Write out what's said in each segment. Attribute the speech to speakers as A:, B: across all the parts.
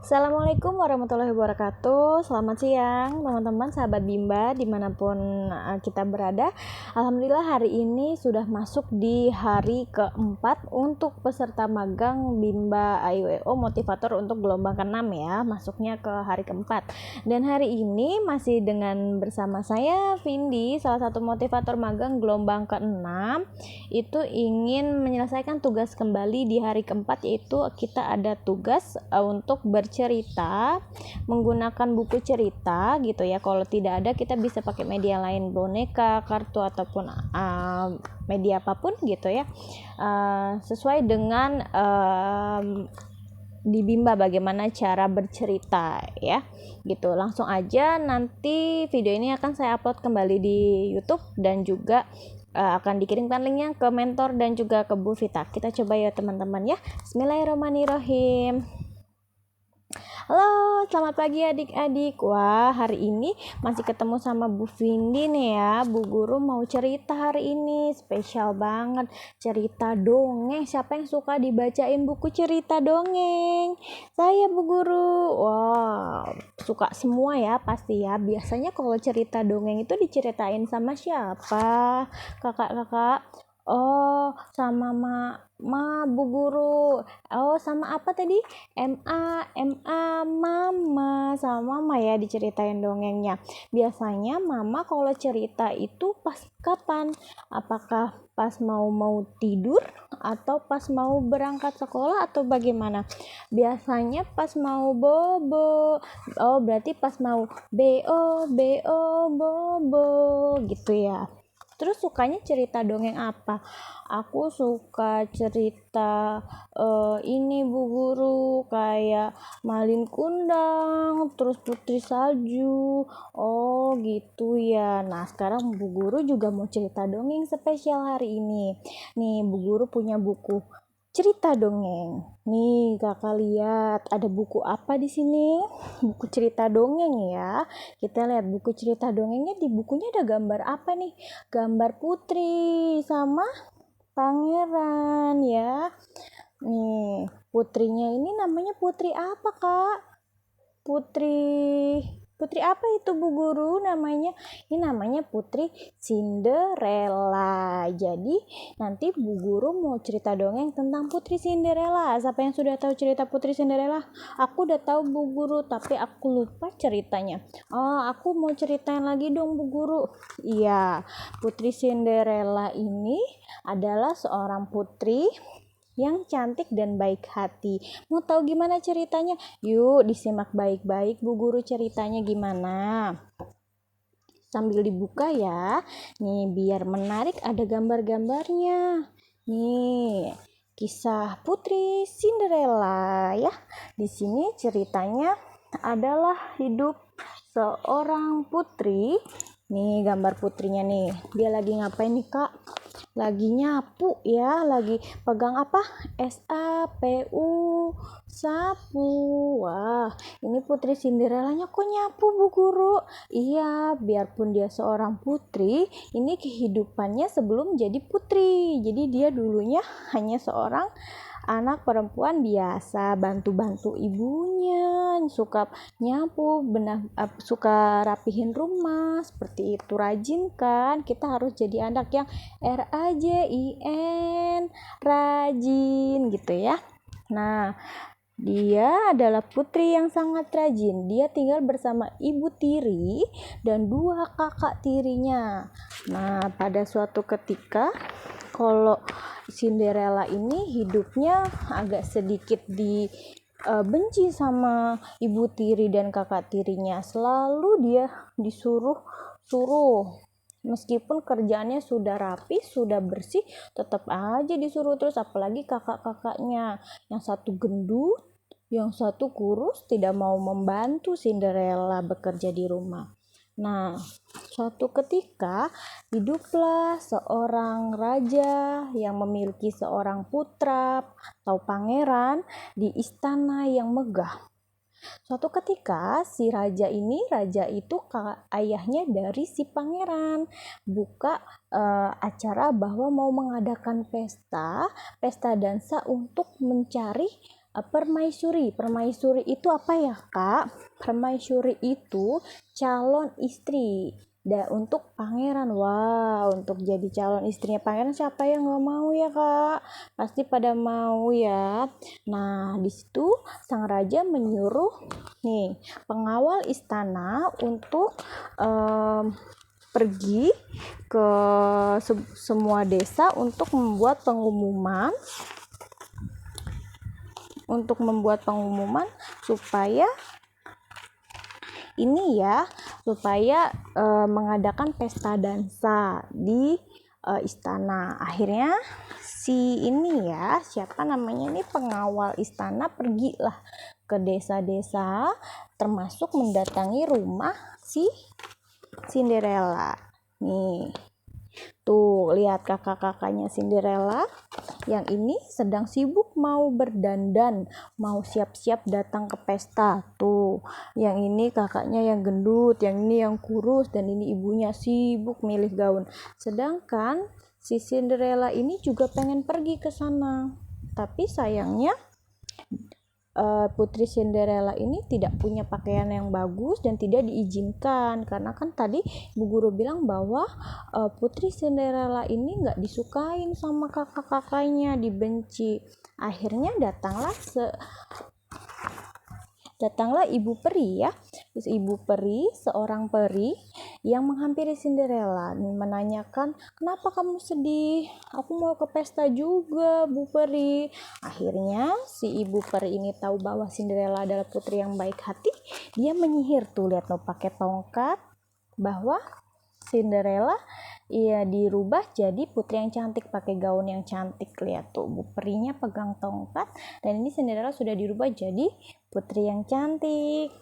A: Assalamualaikum warahmatullahi wabarakatuh. Selamat siang teman-teman sahabat Bimba dimanapun kita berada. Alhamdulillah hari ini sudah masuk di hari keempat untuk peserta magang Bimba AIWO Motivator untuk gelombang ke-6 ya. Masuknya ke hari keempat. Dan hari ini masih dengan bersama saya Vindi, salah satu motivator magang gelombang ke-6. Itu ingin menyelesaikan tugas kembali di hari keempat, yaitu kita ada tugas untuk bercerita menggunakan buku cerita gitu ya. Kalau tidak ada kita bisa pakai media lain, boneka, kartu ataupun media apapun gitu ya, sesuai dengan di Bimba bagaimana cara bercerita ya gitu. Langsung aja, nanti video ini akan saya upload kembali di YouTube dan juga akan dikirimkan linknya ke mentor dan juga ke Bu Vita. Kita coba ya teman-teman ya. Bismillahirrahmanirrahim. Halo, selamat pagi adik-adik. Wah, hari ini masih ketemu sama Bu Vindi nih ya. Bu Guru mau cerita hari ini, spesial banget. Cerita dongeng. Siapa yang suka dibacain buku cerita dongeng? Saya Bu Guru. Wah, suka semua ya pasti ya. Biasanya kalau cerita dongeng itu diceritain sama siapa? Kakak-kakak? Oh, sama Bu Guru. Oh, sama apa tadi? Mama, sama mama ya diceritain dongengnya. Biasanya mama kalau cerita itu pas kapan? Apakah pas mau tidur atau pas mau berangkat sekolah atau bagaimana? Biasanya pas mau bobo. Oh, berarti pas mau bobo gitu ya. Terus sukanya cerita dongeng apa? Aku suka cerita ini Bu Guru, kayak Malin Kundang, terus Putri Salju. Oh gitu ya. Nah sekarang Bu Guru juga mau cerita dongeng spesial hari ini. Nih Bu Guru punya buku cerita dongeng. Nih kakak lihat, ada buku apa di sini? Buku cerita dongeng ya. Kita lihat buku cerita dongengnya, di bukunya ada gambar apa nih? Gambar putri sama pangeran ya. Nih, putrinya ini namanya putri apa, Kak? Putri apa itu Bu Guru namanya? Ini namanya Putri Cinderella. Jadi nanti Bu Guru mau cerita dongeng tentang Putri Cinderella. Siapa yang sudah tahu cerita Putri Cinderella? Aku udah tahu Bu Guru, tapi aku lupa ceritanya. Oh, aku mau ceritain lagi dong Bu Guru. Iya, Putri Cinderella ini adalah seorang putri yang cantik dan baik hati. Mau tahu gimana ceritanya? Yuk disimak baik-baik Bu Guru ceritanya gimana. Sambil dibuka ya. Nih biar menarik, ada gambar-gambarnya. Nih, kisah Putri Cinderella ya. Di sini ceritanya adalah hidup seorang putri. Nih gambar putrinya nih. Dia lagi ngapain nih, Kak? Lagi nyapu ya, lagi pegang apa? SAPU, sapu. Wah, ini Putri Cinderellanya kok nyapu Bu Guru? Iya, biarpun dia seorang putri, ini kehidupannya sebelum jadi putri. Jadi dia dulunya hanya seorang anak perempuan biasa, bantu-bantu ibunya, suka nyapu, suka rapihin rumah, seperti itu. Rajin kan? Kita harus jadi anak yang RAJIN, rajin gitu ya. Nah, dia adalah putri yang sangat rajin. Dia tinggal bersama ibu tiri dan dua kakak tirinya. Nah, pada suatu ketika, kalau Cinderella ini hidupnya agak sedikit benci sama ibu tiri dan kakak tirinya. Selalu dia disuruh meskipun kerjaannya sudah rapi, sudah bersih, tetap aja disuruh terus. Apalagi kakak-kakaknya, yang satu gendut, yang satu kurus, tidak mau membantu Cinderella bekerja di rumah. Nah, suatu ketika hiduplah seorang raja yang memiliki seorang putra atau pangeran di istana yang megah. Suatu ketika si raja itu ayahnya dari si pangeran buka acara bahwa mau mengadakan pesta dansa untuk mencari permaisuri. Permaisuri itu apa ya, Kak? Permaisuri itu calon istri. Untuk pangeran. Wah, untuk jadi calon istrinya pangeran siapa yang nggak mau ya, Kak? Pasti pada mau ya. Nah, di situ sang raja menyuruh nih pengawal istana untuk pergi ke semua desa untuk membuat pengumuman supaya mengadakan pesta dansa di istana. Akhirnya siapa namanya nih pengawal istana pergilah ke desa-desa termasuk mendatangi rumah si Cinderella. Nih, tuh lihat kakak-kakaknya Cinderella. Yang ini sedang sibuk mau berdandan, mau siap-siap datang ke pesta. Tuh, yang ini kakaknya yang gendut, yang ini yang kurus, dan ini ibunya sibuk milih gaun. Sedangkan si Cinderella ini juga pengen pergi ke sana. Tapi sayangnya Putri Cinderella ini tidak punya pakaian yang bagus dan tidak diizinkan karena kan tadi Bu Guru bilang bahwa Putri Cinderella ini nggak disukain sama kakak-kakaknya, dibenci. Akhirnya datanglah ibu peri ya. Seorang peri yang menghampiri Cinderella menanyakan, kenapa kamu sedih? Aku mau ke pesta juga, Bu Peri. Akhirnya si ibu peri ini tahu bahwa Cinderella adalah putri yang baik hati. Dia menyihir tuh, lihat no, pakai tongkat, bahwa Cinderella dirubah jadi putri yang cantik pakai gaun yang cantik. Lihat tuh, Bu Perinya pegang tongkat dan ini Cinderella sudah dirubah jadi putri yang cantik.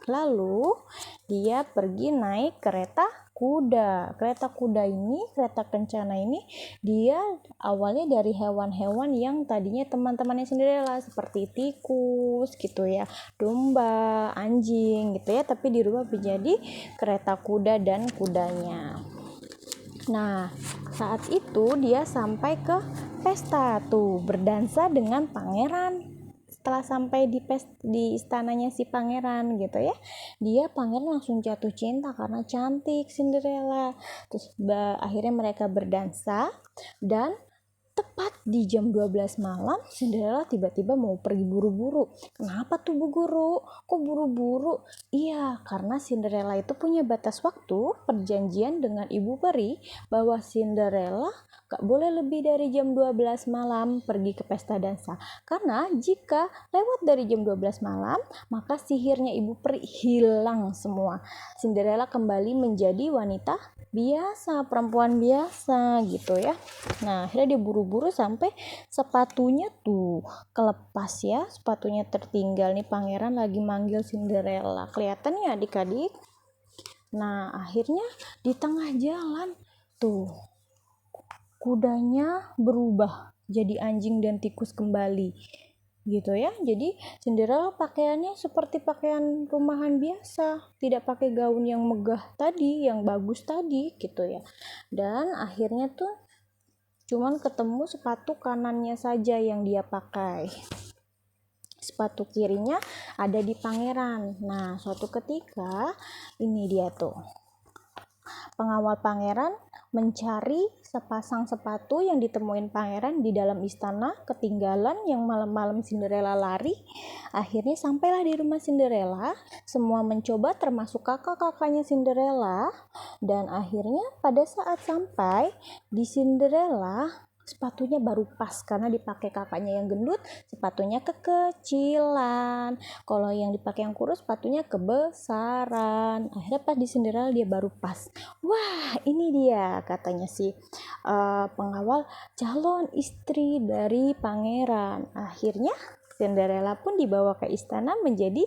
A: Lalu dia pergi naik kereta kuda. Kereta kencana ini dia awalnya dari hewan-hewan yang tadinya teman-temannya Cinderella seperti tikus gitu ya, domba, anjing gitu ya, tapi dirubah menjadi kereta kuda dan kudanya. Nah, saat itu dia sampai ke pesta tuh, berdansa dengan pangeran. Setelah sampai di istananya si pangeran gitu ya, pangeran langsung jatuh cinta karena cantik Cinderella. Terus akhirnya mereka berdansa dan tepat di jam 12 malam Cinderella tiba-tiba mau pergi buru-buru. Kenapa tuh Bu Guru? Kok buru-buru? Iya, karena Cinderella itu punya batas waktu perjanjian dengan Ibu Peri bahwa Cinderella gak boleh lebih dari jam 12 malam pergi ke pesta dansa. Karena jika lewat dari jam 12 malam, maka sihirnya Ibu Peri hilang semua. Cinderella kembali menjadi wanita biasa, perempuan biasa gitu ya. Nah, akhirnya dia buru-buru sampai sepatunya tuh kelepas ya, sepatunya tertinggal nih, pangeran lagi manggil Cinderella. Kelihatan ya adik-adik. Nah, akhirnya di tengah jalan tuh kudanya berubah jadi anjing dan tikus kembali gitu ya. Jadi Cinderella pakaiannya seperti pakaian rumahan biasa, tidak pakai gaun yang megah tadi, yang bagus tadi gitu ya. Dan akhirnya tuh cuman ketemu sepatu kanannya saja yang dia pakai, sepatu kirinya ada di pangeran. Nah, suatu ketika ini dia tuh pengawal pangeran mencari sepasang sepatu yang ditemuin pangeran di dalam istana ketinggalan, yang malam-malam Cinderella lari. Akhirnya sampailah di rumah Cinderella. Semua mencoba termasuk kakak-kakaknya Cinderella, dan akhirnya pada saat sampai di Cinderella, sepatunya baru pas karena dipakai kakaknya yang gendut, sepatunya kekecilan. Kalau yang dipakai yang kurus, sepatunya kebesaran. Akhirnya pas di Cinderella dia baru pas. Wah, ini dia katanya si pengawal, calon istri dari pangeran. Akhirnya Cinderella pun dibawa ke istana menjadi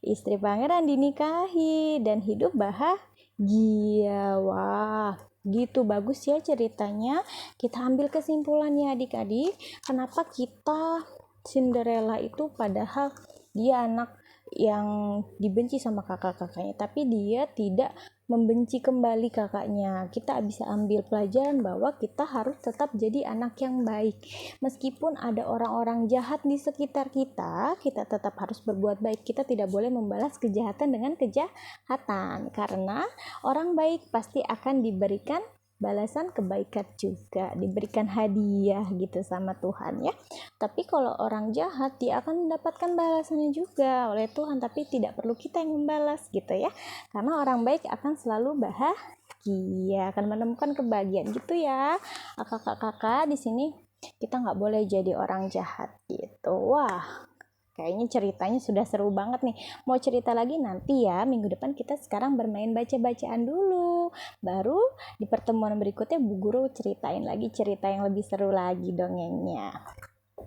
A: istri pangeran, dinikahi dan hidup bahagia. Wah, gitu bagus ya ceritanya. Kita ambil kesimpulannya adik-adik, kenapa kita Cinderella itu padahal dia anak yang dibenci sama kakak-kakaknya, tapi dia tidak membenci kembali kakaknya. Kita bisa ambil pelajaran bahwa kita harus tetap jadi anak yang baik. Meskipun ada orang-orang jahat di sekitar kita, kita tetap harus berbuat baik. Kita tidak boleh membalas kejahatan dengan kejahatan, karena orang baik pasti akan diberikan balasan kebaikan juga, diberikan hadiah gitu sama Tuhan ya. Tapi kalau orang jahat, dia akan mendapatkan balasannya juga oleh Tuhan, tapi tidak perlu kita yang membalas gitu ya, karena orang baik akan selalu bahagia, akan menemukan kebahagiaan gitu ya. Kakak-kakak di sini kita nggak boleh jadi orang jahat gitu. Wah, kayaknya ceritanya sudah seru banget nih. Mau cerita lagi nanti ya, minggu depan. Kita sekarang bermain baca-bacaan dulu. Baru di pertemuan berikutnya Bu Guru ceritain lagi cerita yang lebih seru lagi dongengnya.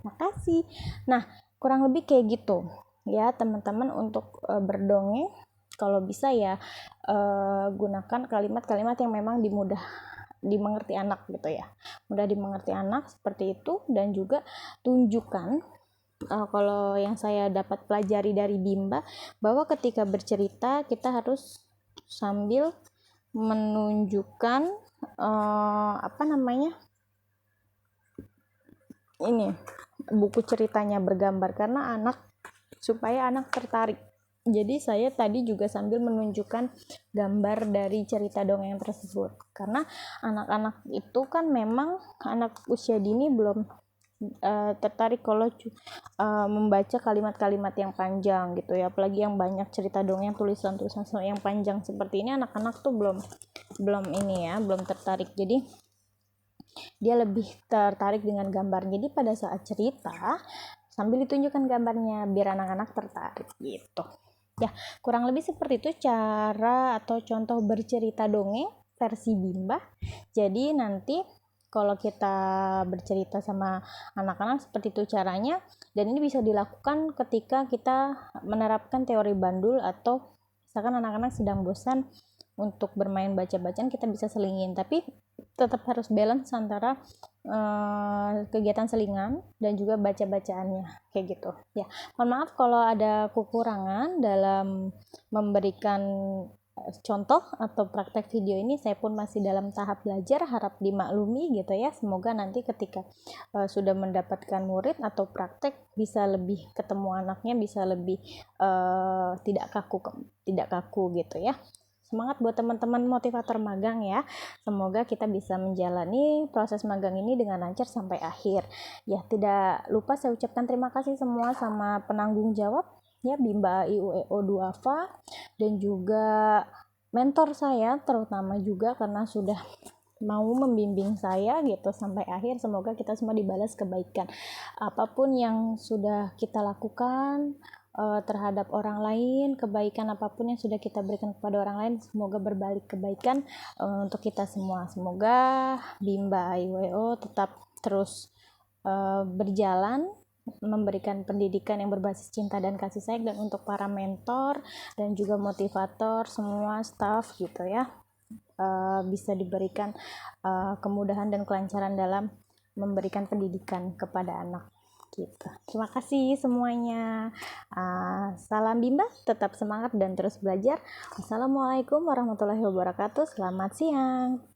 A: Makasih. Nah, kurang lebih kayak gitu ya teman-teman untuk berdongeng. Kalau bisa ya gunakan kalimat-kalimat yang memang dimengerti anak gitu ya. Mudah dimengerti anak seperti itu, dan juga tunjukkan kalau yang saya dapat pelajari dari Bimba, bahwa ketika bercerita kita harus sambil menunjukkan ini buku ceritanya bergambar, karena supaya anak tertarik. Jadi saya tadi juga sambil menunjukkan gambar dari cerita dongeng tersebut, karena anak-anak itu kan memang anak usia dini belum tertarik kalau membaca kalimat-kalimat yang panjang gitu ya, apalagi yang banyak cerita dongeng tulisan-tulisan yang panjang seperti ini. Anak-anak tuh belum tertarik, jadi dia lebih tertarik dengan gambar. Jadi pada saat cerita sambil ditunjukkan gambarnya biar anak-anak tertarik gitu ya. Kurang lebih seperti itu cara atau contoh bercerita dongeng versi Bimba. Jadi nanti kalau kita bercerita sama anak-anak seperti itu caranya, dan ini bisa dilakukan ketika kita menerapkan teori bandul, atau misalkan anak-anak sedang bosan untuk bermain baca-bacaan, kita bisa selingin, tapi tetap harus balance antara kegiatan selingan dan juga baca-bacaannya kayak gitu ya. Mohon maaf kalau ada kekurangan dalam memberikan contoh atau praktek video ini. Saya pun masih dalam tahap belajar, harap dimaklumi gitu ya. Semoga nanti ketika sudah mendapatkan murid atau praktek bisa lebih ketemu anaknya, bisa lebih tidak kaku gitu ya. Semangat buat teman-teman motivator magang ya. Semoga kita bisa menjalani proses magang ini dengan lancar sampai akhir. Ya, tidak lupa saya ucapkan terima kasih semua sama penanggung jawab ya, Bimba IUEO Duafa, dan juga mentor saya terutama juga karena sudah mau membimbing saya gitu sampai akhir. Semoga kita semua dibalas kebaikan. Apapun yang sudah kita lakukan terhadap orang lain, kebaikan apapun yang sudah kita berikan kepada orang lain, semoga berbalik kebaikan untuk kita semua. Semoga Bimba IUEO tetap terus berjalan, memberikan pendidikan yang berbasis cinta dan kasih sayang, dan untuk para mentor dan juga motivator semua staff gitu ya, bisa diberikan kemudahan dan kelancaran dalam memberikan pendidikan kepada anak gitu. Terima kasih semuanya. Salam Bimba, tetap semangat dan terus belajar. Wassalamualaikum warahmatullahi wabarakatuh. Selamat siang.